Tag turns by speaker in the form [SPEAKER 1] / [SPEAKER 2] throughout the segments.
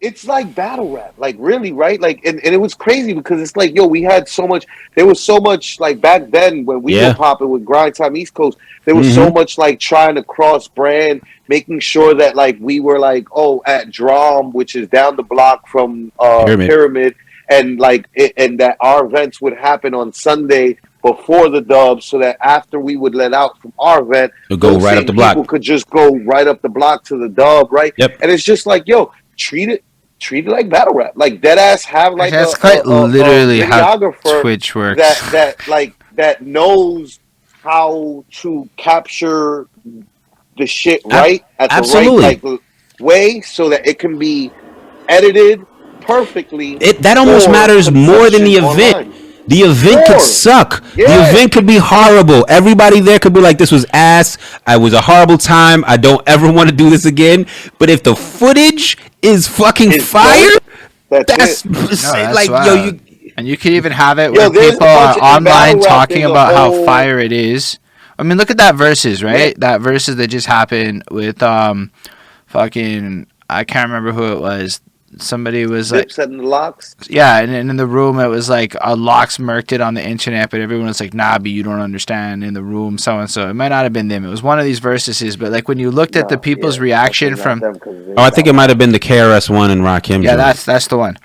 [SPEAKER 1] it's like battle rap, like really, right? Like, and it was crazy because it's like, yo, we had so much. There was so much like back then when we were
[SPEAKER 2] Yeah.
[SPEAKER 1] popping with Grind Time East Coast. There was so
[SPEAKER 2] Mm-hmm.
[SPEAKER 1] much like trying to cross brand, making sure that like we were like, oh, at Drum, which is down the block from
[SPEAKER 2] Pyramid.
[SPEAKER 1] Pyramid, and like and that our events would happen on Sunday before the dubs, so that after we would let out from our event,
[SPEAKER 2] It'll go
[SPEAKER 1] those
[SPEAKER 2] right up
[SPEAKER 1] same
[SPEAKER 2] the
[SPEAKER 1] people
[SPEAKER 2] block.
[SPEAKER 1] could just go right up the block to the dub, right?
[SPEAKER 2] Yep.
[SPEAKER 1] And it's just like, yo, treat it like battle rap. Like dead ass have like
[SPEAKER 3] That's quite
[SPEAKER 1] a
[SPEAKER 3] literally how
[SPEAKER 1] videographer
[SPEAKER 3] Twitch works.
[SPEAKER 1] that knows how to capture the shit
[SPEAKER 2] Ab-
[SPEAKER 1] right at the
[SPEAKER 2] absolutely.
[SPEAKER 1] right like way so that it can be edited perfectly
[SPEAKER 2] That almost
[SPEAKER 1] for
[SPEAKER 2] matters more than the
[SPEAKER 1] consumption
[SPEAKER 2] event.
[SPEAKER 1] online.
[SPEAKER 2] The event could
[SPEAKER 1] More.
[SPEAKER 2] suck. The
[SPEAKER 1] Yeah.
[SPEAKER 2] event could be horrible. Everybody there could be like, "This was ass. I was a horrible time. I don't ever want to do this again." But if the footage is fucking
[SPEAKER 1] It's
[SPEAKER 2] fire,
[SPEAKER 1] dope.
[SPEAKER 2] that's
[SPEAKER 1] it.
[SPEAKER 3] No, that's
[SPEAKER 2] like, yo,
[SPEAKER 3] wild.
[SPEAKER 2] you.
[SPEAKER 3] And you could even have it
[SPEAKER 1] Yo,
[SPEAKER 3] where
[SPEAKER 1] there's a
[SPEAKER 3] people are
[SPEAKER 1] bunch of- in battle
[SPEAKER 3] online
[SPEAKER 1] rap,
[SPEAKER 3] talking
[SPEAKER 1] there's a
[SPEAKER 3] about how
[SPEAKER 1] whole-
[SPEAKER 3] fire it is. I mean, look at that verses, right?
[SPEAKER 1] Yeah.
[SPEAKER 3] That verses that just happened with fucking I can't remember who it was. Somebody was like,
[SPEAKER 1] Zips and the locks.
[SPEAKER 3] yeah, and in the room it was like Locks murked it on the internet, but everyone was like, nah, B, you don't understand. In the room, so and so. It might not have been them. It was one of these verses, but like when you looked at the people's reaction from,
[SPEAKER 2] Oh, I think it might have been the KRS One and Rakim.
[SPEAKER 3] yeah, that's the one.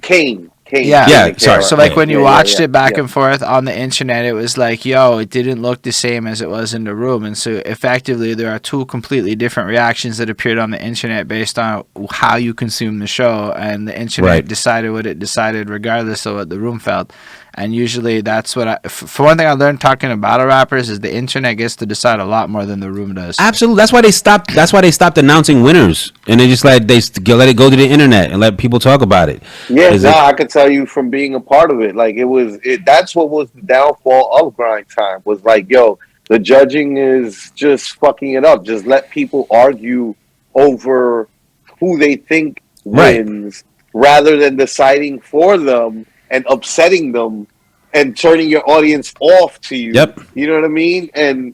[SPEAKER 1] Kane.
[SPEAKER 3] Yeah,
[SPEAKER 2] Yeah, sorry.
[SPEAKER 3] So like when you watched it back
[SPEAKER 1] yeah.
[SPEAKER 3] and forth on the internet, it was like, yo, it didn't look the same as it was in the room. And so effectively there are two completely different reactions that appeared on the internet based on how you consume the show, and the internet decided what it decided regardless of what the room felt. And usually that's what for one thing I learned talking to battle rappers is the internet gets to decide a lot more than the room does.
[SPEAKER 2] Absolutely. That's why they stopped. That's why they stopped announcing winners, and they just let let it go to the internet and let people talk about it.
[SPEAKER 1] Yeah, I can tell you from being a part of it. Like that's what was the downfall of Grind Time was like, yo, the judging is just fucking it up. Just let people argue over who they think wins rather than deciding for them and upsetting them and turning your audience off to you.
[SPEAKER 2] Yep.
[SPEAKER 1] You know what I mean? And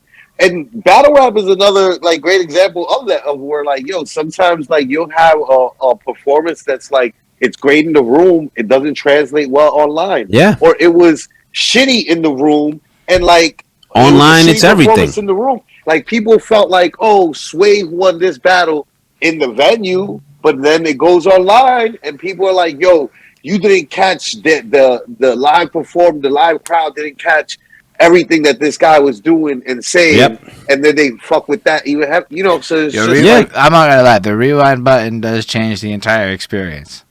[SPEAKER 1] battle rap is another like great example of that, of where like, yo, sometimes like you'll have a performance that's like it's great in the room, it doesn't translate well online.
[SPEAKER 2] Yeah.
[SPEAKER 1] Or it was shitty in the room and like
[SPEAKER 2] online it's everything.
[SPEAKER 1] In the room. Like people felt like, oh, Sway won this battle in the venue, but then it goes online and people are like, yo, you didn't catch the live perform, the live crowd didn't catch everything that this guy was doing and saying, and then they fuck with that. Even have so it's just like,
[SPEAKER 3] I'm not gonna lie, the rewind button does change the entire experience.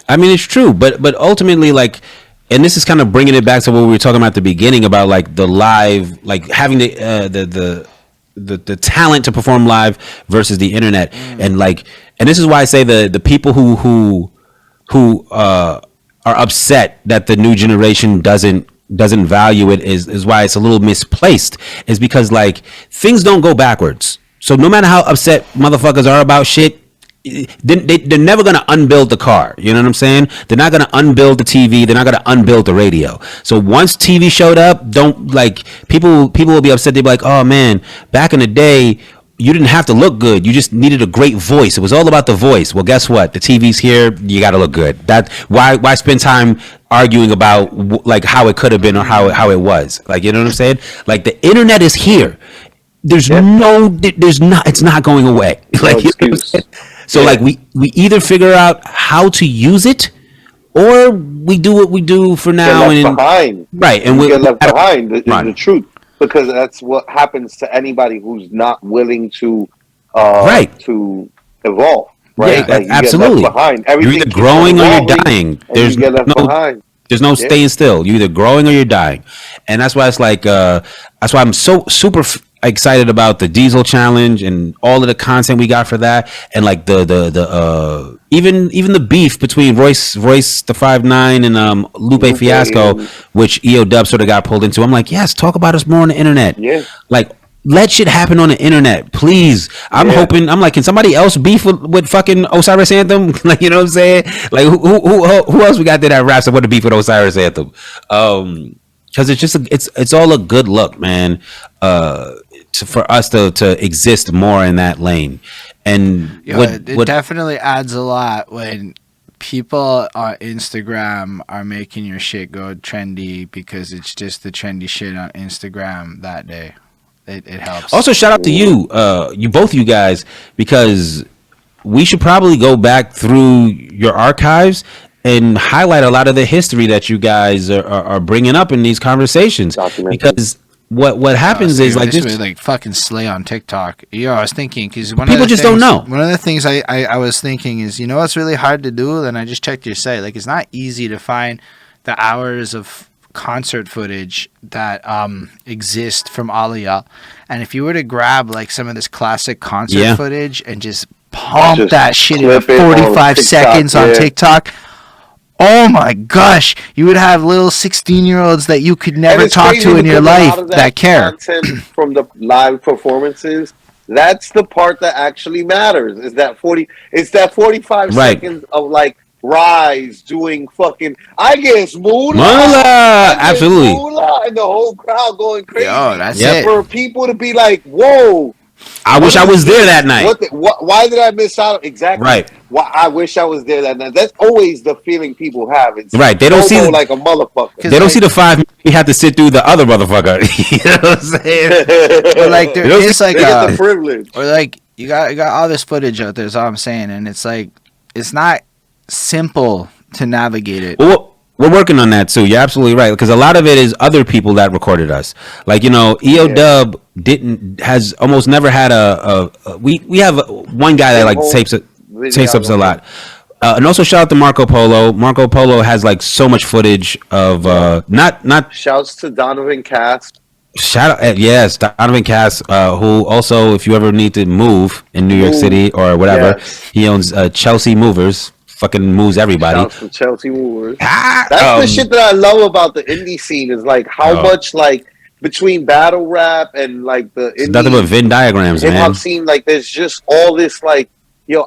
[SPEAKER 2] I mean, it's true, but ultimately, like, and this is kind of bringing it back to what we were talking about at the beginning about like the live, like having the talent to perform live versus the internet, and this is why I say the people who are upset that the new generation doesn't value it is why it's a little misplaced, is because like things don't go backwards. So no matter how upset motherfuckers are about shit, they're never going to unbuild the car. You know what I'm saying? They're not going to unbuild the TV. They're not going to unbuild the radio. So once TV showed up, don't like people will be upset. They'll be like, oh man, back in the day, you didn't have to look good. You just needed a great voice. It was all about the voice. Well, guess what? The TV's here. You got to look good. That why spend time arguing about like how it could have been or how it was? Like, you know what I'm saying? Like the internet is here. It's not going away. Like, you know what I'm saying? So like we either figure out how to use it, or we do what we do for now and
[SPEAKER 1] behind.
[SPEAKER 2] Right, and
[SPEAKER 1] we get left behind. Is the truth, because that's what happens to anybody who's not willing to to evolve. Right,
[SPEAKER 2] yeah,
[SPEAKER 1] like
[SPEAKER 2] absolutely.
[SPEAKER 1] Behind.
[SPEAKER 2] You're either growing or you're dying.
[SPEAKER 1] There's you get left behind.
[SPEAKER 2] There's no staying still. You're either growing or you're dying, and that's why it's like that's why I'm so super excited about the Diesel challenge and all of the content we got for that, and like the even the beef between Royce the 5'9" and Lupe Fiasco, which EO Dub sort of got pulled into. I'm like, yes, talk about us more on the internet.
[SPEAKER 1] Yeah,
[SPEAKER 2] like let shit happen on the internet, please. I'm hoping. I'm like, can somebody else beef with fucking Osiris Anthem? Like, you know what I'm saying? Like, who else we got there that raps up with the beef with Osiris Anthem? Because it's just it's all a good look, man. For us to exist more in that lane, And
[SPEAKER 3] it definitely adds a lot when people on Instagram are making your shit go trendy because it's just the trendy shit on Instagram that day. It helps.
[SPEAKER 2] Also, shout out to you, both you guys, because we should probably go back through your archives and highlight a lot of the history that you guys are bringing up in these conversations. Because what happens is like
[SPEAKER 3] this would like fucking slay on TikTok. I was thinking because
[SPEAKER 2] people just don't know.
[SPEAKER 3] One of the things I was thinking is, you know what's really hard to do? And I just checked your site. Like, it's not easy to find the hours of concert footage that exist from all of y'all. And if you were to grab like some of this classic concert footage and just pump that shit in 45 seconds on TikTok. Oh my gosh, you would have little 16-year-olds that you could never talk to in your life that care.
[SPEAKER 1] Content from the live performances, that's the part that actually matters. Is that 45 seconds of like Rise doing fucking, I guess, Moolah.
[SPEAKER 2] Absolutely.
[SPEAKER 1] Moolah, and the whole crowd going crazy.
[SPEAKER 3] Yo, that's it.
[SPEAKER 1] For people to be like, whoa.
[SPEAKER 2] I wish I was there that night.
[SPEAKER 1] Why did I miss out? Exactly.
[SPEAKER 2] Right.
[SPEAKER 1] Why I wish I was there that night. That's always the feeling people have. It's
[SPEAKER 2] right. They don't see
[SPEAKER 1] like a motherfucker.
[SPEAKER 2] They don't see the 5 minutes you have to sit through the other motherfucker. You know what I'm saying?
[SPEAKER 3] But like there is like
[SPEAKER 1] the privilege.
[SPEAKER 3] Or like you got all this footage out there. Is all I'm saying, and it's like it's not simple to navigate it.
[SPEAKER 2] Well, we're working on that too. You're absolutely right, because a lot of it is other people that recorded us. Like, you know, EO Dub has almost never had we have one guy that like tapes up a lot. And also shout out to Marco Polo. Marco Polo has like so much footage of not
[SPEAKER 1] shouts to Donovan Cass.
[SPEAKER 2] Shout out, yes, Donovan Cass, who also, if you ever need to move in New York City or whatever, he owns Chelsea Movers. Fucking moves everybody.
[SPEAKER 1] Shouts to Chelsea Movers. That's the shit that I love about the indie scene is like how much like between battle rap and like the indie,
[SPEAKER 2] nothing but Venn diagrams, man.
[SPEAKER 1] Hip-hop scene, like there's just all this like,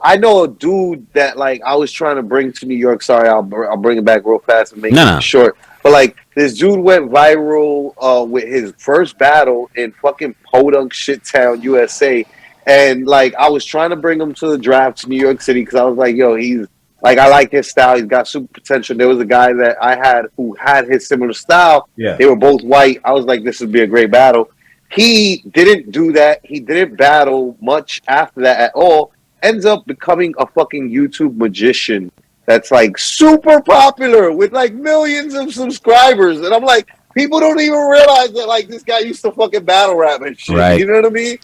[SPEAKER 1] I know a dude that like I was trying to bring to New York. Sorry, I'll bring it back real fast and make it short. But like this dude went viral with his first battle in fucking Podunk Shittown, USA, and like I was trying to bring him to the draft to New York City because I was like, he's like, I like his style. He's got super potential. There was a guy that I had who had his similar style. Yeah. They were both white. I was like, this would be a great battle. He didn't do that. He didn't battle much after that at all. Ends up becoming a fucking YouTube magician that's like super popular with like millions of subscribers. And I'm like, people don't even realize that like this guy used to fucking battle rap and shit. Right. You know what I mean?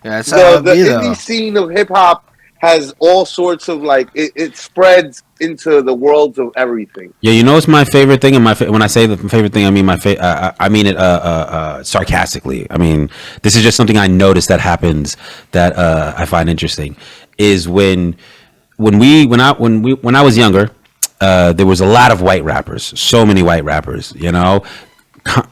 [SPEAKER 3] Yeah, that's
[SPEAKER 1] the indie scene of hip hop has all sorts of like it spreads into the worlds of everything.
[SPEAKER 2] Yeah, you know what's my favorite thing? And when I say the favorite thing, I mean I mean it sarcastically. I mean, this is just something I noticed that happens that I find interesting. Is when I was younger, there was a lot of white rappers, so many white rappers, you know,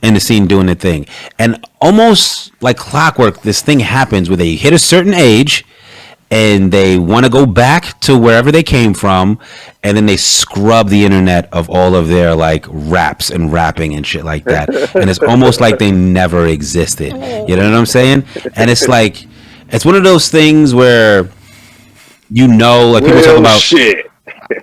[SPEAKER 2] in the scene doing the thing, and almost like clockwork, this thing happens where they hit a certain age. And they want to go back to wherever they came from, and then they scrub the internet of all of their like raps and rapping and shit like that. And it's almost like they never existed. You know what I'm saying? And it's like, it's one of those things where, like people talk about
[SPEAKER 1] shit.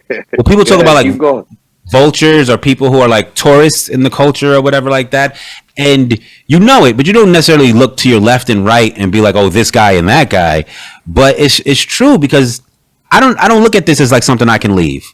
[SPEAKER 2] Well, people talk about like vultures or people who are like tourists in the culture or whatever like that. And you know it, but you don't necessarily look to your left and right and be like, oh, this guy and that guy. But it's true, because I don't look at this as like something I can leave.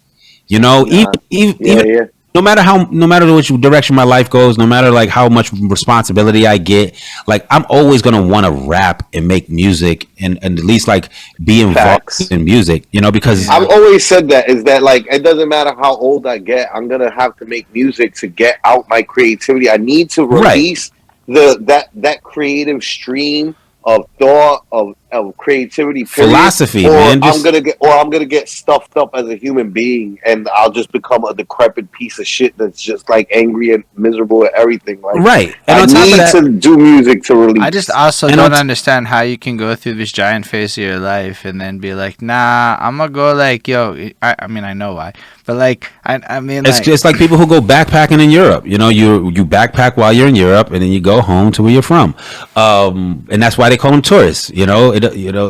[SPEAKER 2] You know, even no matter which direction my life goes, no matter like how much responsibility I get, like I'm always gonna want to rap and make music and at least like be involved in music, you know, because
[SPEAKER 1] I've always said that is that like it doesn't matter how old I get, I'm gonna have to make music to get out my creativity. I need to release that creative stream of thought of creativity, period.
[SPEAKER 2] Philosophy,
[SPEAKER 1] or
[SPEAKER 2] man.
[SPEAKER 1] I'm gonna get stuffed up as a human being, and I'll just become a decrepit piece of shit that's just like angry and miserable at everything. Like,
[SPEAKER 2] right.
[SPEAKER 1] And I need to do music to release.
[SPEAKER 3] I just also don't understand how you can go through this giant phase of your life and then be like, nah, I'm gonna go like, I mean, I know why, but like, I mean,
[SPEAKER 2] it's just like people who go backpacking in Europe. You know, you backpack while you're in Europe, and then you go home to where you're from, and that's why they call them tourists. You know,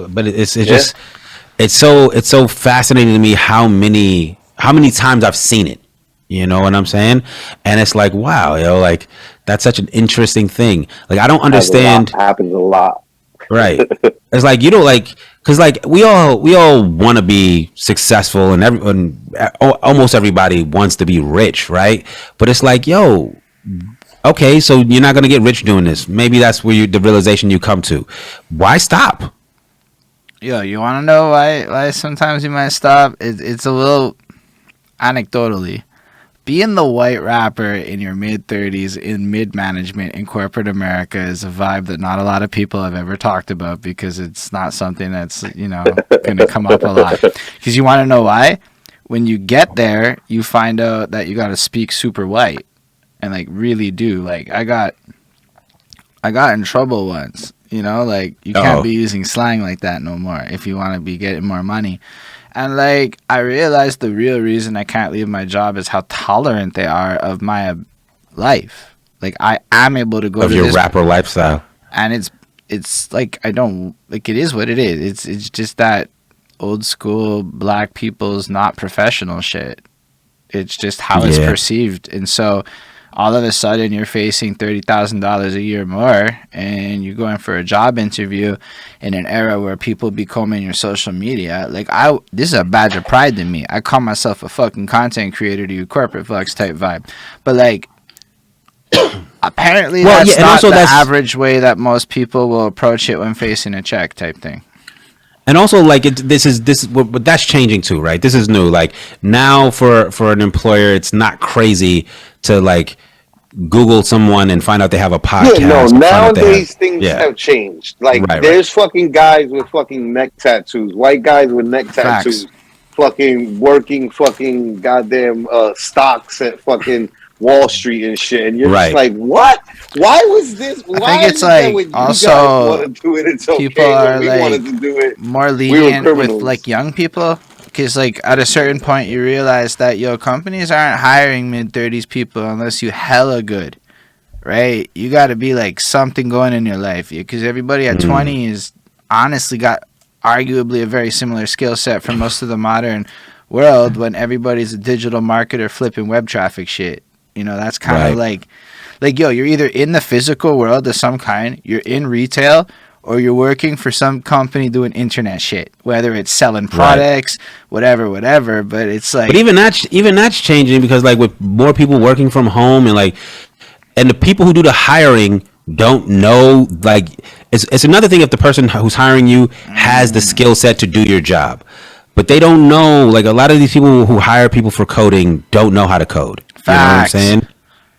[SPEAKER 2] but it's just it's so fascinating to me how many times I've seen it. You know what I'm saying? And it's like, wow, like that's such an interesting thing. Like I don't understand.
[SPEAKER 1] Happens a lot.
[SPEAKER 2] Right. It's like you don't like because like we all want to be successful and everyone almost everybody wants to be rich, right? But it's like, yo, okay, so you're not gonna get rich doing this. Maybe that's where the realization you come to. Why stop?
[SPEAKER 3] Yo, you want to know why sometimes you might stop? It's a little anecdotally. Being the white rapper in your mid-30s in mid-management in corporate America is a vibe that not a lot of people have ever talked about because it's not something that's, going to come up a lot. Because you want to know why? When you get there, you find out that you got to speak super white and, like, really do. Like, I got in trouble once, like, you can't be using slang like that no more if you want to be getting more money. And, like, I realized the real reason I can't leave my job is how tolerant they are of my life. Like, I am able to go to
[SPEAKER 2] your rapper lifestyle.
[SPEAKER 3] And it's like, I don't, like, it is what it is. It's just that old school black people's not professional shit. It's just how it's perceived. And so all of a sudden you're facing $30,000 a year more and you're going for a job interview in an era where people be combing your social media. Like this is a badge of pride to me. I call myself a fucking content creator to you corporate flex type vibe. But like apparently that's not the average way that most people will approach it when facing a check type thing.
[SPEAKER 2] And also, like, but that's changing too, right? This is new. Like now, for an employer, it's not crazy to like Google someone and find out they have a podcast.
[SPEAKER 1] Yeah, no. Nowadays, things have changed. Like, there's fucking guys with fucking neck tattoos, white guys with neck tattoos, fucking working fucking goddamn stocks at fucking Wall Street and shit, and you're just like, what? Why was this?
[SPEAKER 3] I think it's like also people are like more lenient with like young people because like at a certain point you realize that companies aren't hiring mid-30s people unless you hella good, right? You got to be like something going in your life because everybody at 20 is honestly got arguably a very similar skill set for most of the modern world when everybody's a digital marketer flipping web traffic shit. That's kind of like, yo, you're either in the physical world of some kind, you're in retail, or you're working for some company doing internet shit, whether it's selling products, whatever. But it's like,
[SPEAKER 2] but even that's changing because like with more people working from home and the people who do the hiring don't know, like it's another thing if the person who's hiring you has the skill set to do your job, but they don't know. Like a lot of these people who hire people for coding don't know how to code. You know what I'm saying?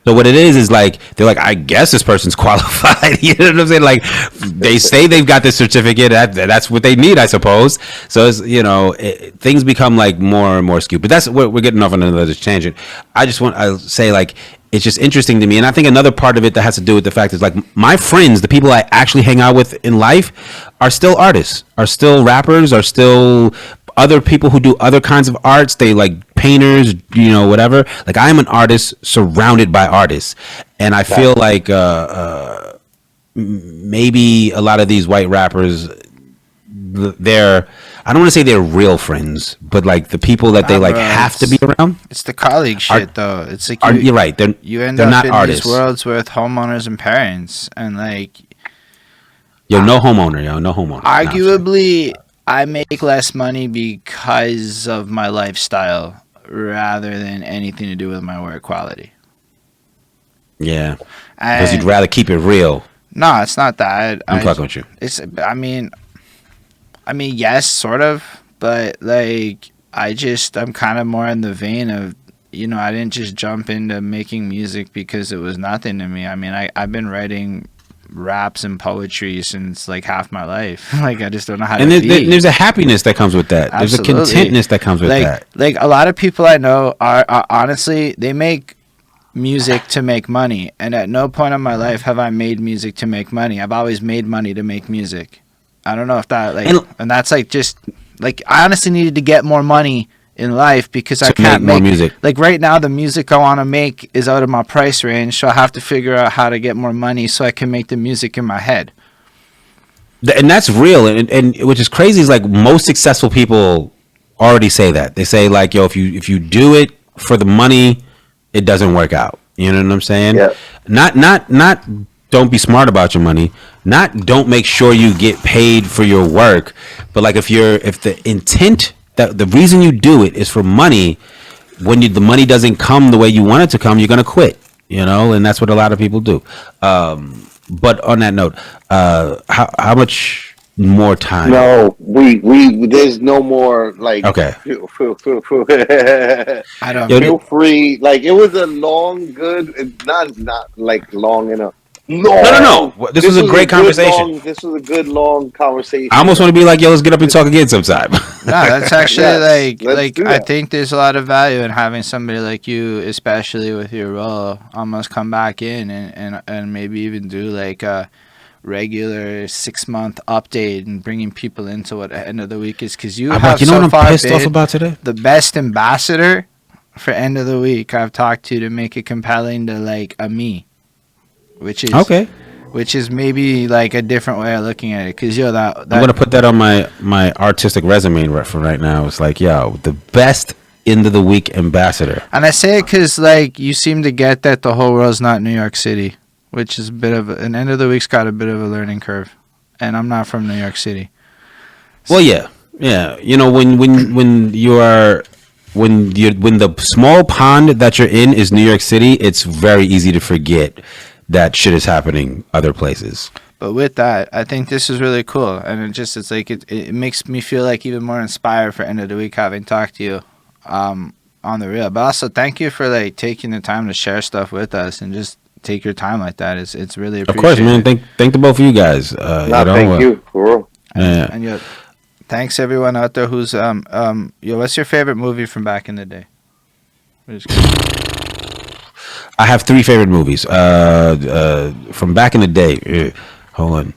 [SPEAKER 2] So what it is like they're like, I guess this person's qualified. You know what I'm saying? Like they say they've got this certificate. That's what they need, I suppose. So it's, things become like more and more skewed. But that's we're getting off on another tangent. I'll say like it's just interesting to me, and I think another part of it that has to do with the fact is like my friends, the people I actually hang out with in life, are still artists, are still rappers, are still other people who do other kinds of arts. They like painters, whatever. Like I am an artist surrounded by artists, and I feel like maybe a lot of these white rappers, I don't want to say they're real friends, but like the people that they like have to be around.
[SPEAKER 3] It's the colleague shit though. It's like
[SPEAKER 2] you're right.
[SPEAKER 3] You end
[SPEAKER 2] up
[SPEAKER 3] not in
[SPEAKER 2] artists.
[SPEAKER 3] These worlds with homeowners and parents, and like
[SPEAKER 2] no homeowner.
[SPEAKER 3] Arguably, I make less money because of my lifestyle rather than anything to do with my work quality.
[SPEAKER 2] Yeah, because you'd rather keep it real.
[SPEAKER 3] No, it's not that.
[SPEAKER 2] I'm fucking with you.
[SPEAKER 3] I mean, yes, sort of, but like, I'm kind of more in the vein of, I didn't just jump into making music because it was nothing to me. I mean, I've been writing raps and poetry since like half my life. Like I just don't know how to be.
[SPEAKER 2] There's a happiness that comes with that.
[SPEAKER 3] Absolutely.
[SPEAKER 2] There's a contentness that comes with that.
[SPEAKER 3] Like a lot of people I know are honestly, they make music to make money, and at no point in my life have I made music to make money. I've always made money to make music. I don't know if that and that's like just like I honestly needed to get more money in life because I can't make more music. Like right now, the music I want to make is out of my price range, so I have to figure out how to get more money so I can make the music in my head.
[SPEAKER 2] And that's real, and which is crazy is like most successful people already say that. They say like, yo, if you do it for the money, it doesn't work out. You know what I'm saying?
[SPEAKER 1] Yeah.
[SPEAKER 2] Not don't be smart about your money. Not don't make sure you get paid for your work, but like if the intent that the reason you do it is for money, when the money doesn't come the way you want it to come, you're gonna quit. You know, and that's what a lot of people do. But on that note, how much more time?
[SPEAKER 1] No, we there's no more like.
[SPEAKER 2] Okay.
[SPEAKER 3] I don't.
[SPEAKER 2] Yo,
[SPEAKER 1] Feel free. Like it was a long, good, not like long enough. Long.
[SPEAKER 2] No. This was a great conversation.
[SPEAKER 1] This was a good long conversation.
[SPEAKER 2] I almost want to be like, yo, let's get up and talk again sometime.
[SPEAKER 3] No, that's actually
[SPEAKER 1] Yes, let's
[SPEAKER 3] like
[SPEAKER 1] do
[SPEAKER 3] I
[SPEAKER 1] that.
[SPEAKER 3] think there's a lot of value in having somebody like you, especially with your role, almost come back in and maybe even do like a regular 6-month update and bringing people into what end of the week is, because you have
[SPEAKER 2] you know
[SPEAKER 3] so
[SPEAKER 2] what I'm
[SPEAKER 3] far
[SPEAKER 2] pissed off
[SPEAKER 3] been
[SPEAKER 2] about today?
[SPEAKER 3] the best ambassador for end of the week I've talked to make it compelling to like a me, which is
[SPEAKER 2] Okay.
[SPEAKER 3] which is maybe like a different way of looking at it, because that
[SPEAKER 2] I'm gonna put that on my artistic resume for right now. It's like, yo, the best end of the week ambassador.
[SPEAKER 3] And I say it because, like, you seem to get that the whole world's not New York City, which is a bit of an end of the week's got a bit of a learning curve. And I'm not from New York City.
[SPEAKER 2] Well, yeah. You know, when the small pond that you're in is New York City, it's very easy to forget that shit is happening other places.
[SPEAKER 3] But with that, I think this is really cool. And it's like, it makes me feel like even more inspired for end of the week having talked to you on the real. But also, thank you for, like, taking the time to share stuff with us and just take your time like that. It's really appreciated.
[SPEAKER 2] Of course, man. Thank the both of you guys.
[SPEAKER 1] Thank you for real.
[SPEAKER 3] And yo, thanks everyone out there who's what's your favorite movie from back in the day?
[SPEAKER 2] I have 3 favorite movies from back in the day. Hold on.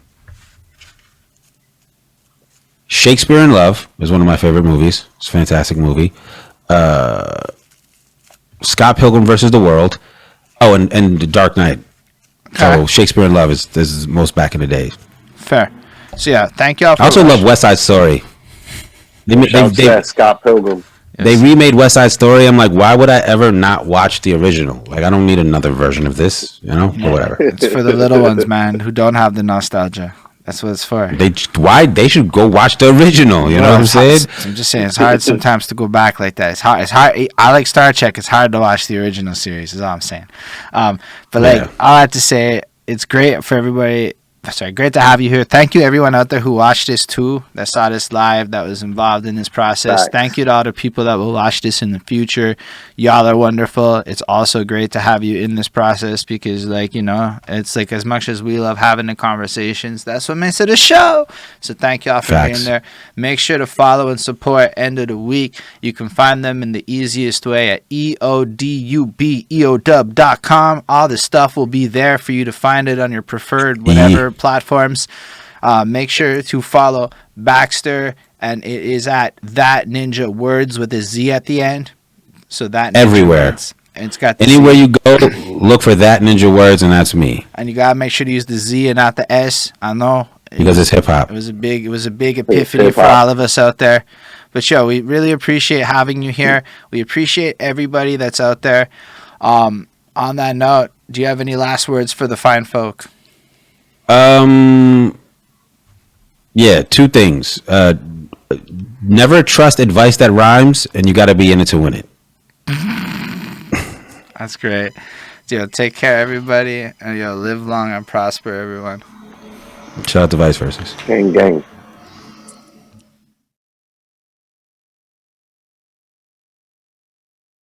[SPEAKER 2] Shakespeare in Love is one of my favorite movies. It's a fantastic movie. Scott Pilgrim versus the World. Oh, and The Dark Knight. So Shakespeare in Love is most back in the day.
[SPEAKER 3] Fair. So yeah, thank y'all for
[SPEAKER 2] I also
[SPEAKER 3] watching.
[SPEAKER 2] love West Side Story.
[SPEAKER 1] Scott Pilgrim.
[SPEAKER 2] They remade West Side Story. I'm like, why would I ever not watch the original? Like, I don't need another version of this, you know, or whatever.
[SPEAKER 3] It's for the little ones, man, who don't have the nostalgia. That's what it's for.
[SPEAKER 2] They should go watch the original. You know what I'm saying?
[SPEAKER 3] I'm just saying, it's hard sometimes to go back like that. It's hard. I like Star Trek. It's hard to watch the original series. Is all I'm saying. But like,
[SPEAKER 2] Yeah.
[SPEAKER 3] all I have to say, it's great for everybody. Sorry, great to have you here. Thank you, everyone out there who watched this too, that saw this live, that was involved in this process.
[SPEAKER 1] Thanks.
[SPEAKER 3] Thank you to all the people that will watch this in the future. Y'all are wonderful. It's also great to have you in this process because, like, you know, it's like as much as we love having the conversations, that's what makes it a show. So thank y'all for
[SPEAKER 2] Facts.
[SPEAKER 3] being there. Make sure to follow and support End of the Week. You can find them in the easiest way at eodubeodub.com. All the stuff will be there for you to find it on your preferred whatever platforms. Make sure to follow Baxter, and it is at That Ninja Words with a Z at the end. So that Ninja
[SPEAKER 2] Everywhere.
[SPEAKER 3] Words. And it's got the
[SPEAKER 2] Anywhere
[SPEAKER 3] Z.
[SPEAKER 2] you go, look for That Ninja Words, and that's me.
[SPEAKER 3] And you gotta make sure to use the Z and not the S. I know
[SPEAKER 2] Because it's hip hop.
[SPEAKER 3] it was a big epiphany for all of us out there. But yo, we really appreciate having you here. We appreciate everybody that's out there. On that note, do you have any last words for the fine folk?
[SPEAKER 2] Yeah, 2 things. Never trust advice that rhymes, and you got to be in it to win it.
[SPEAKER 3] That's great. Yo, take care, everybody, and yo, live long and prosper, everyone.
[SPEAKER 2] Shout out to Vice Versus.
[SPEAKER 1] Gang, gang.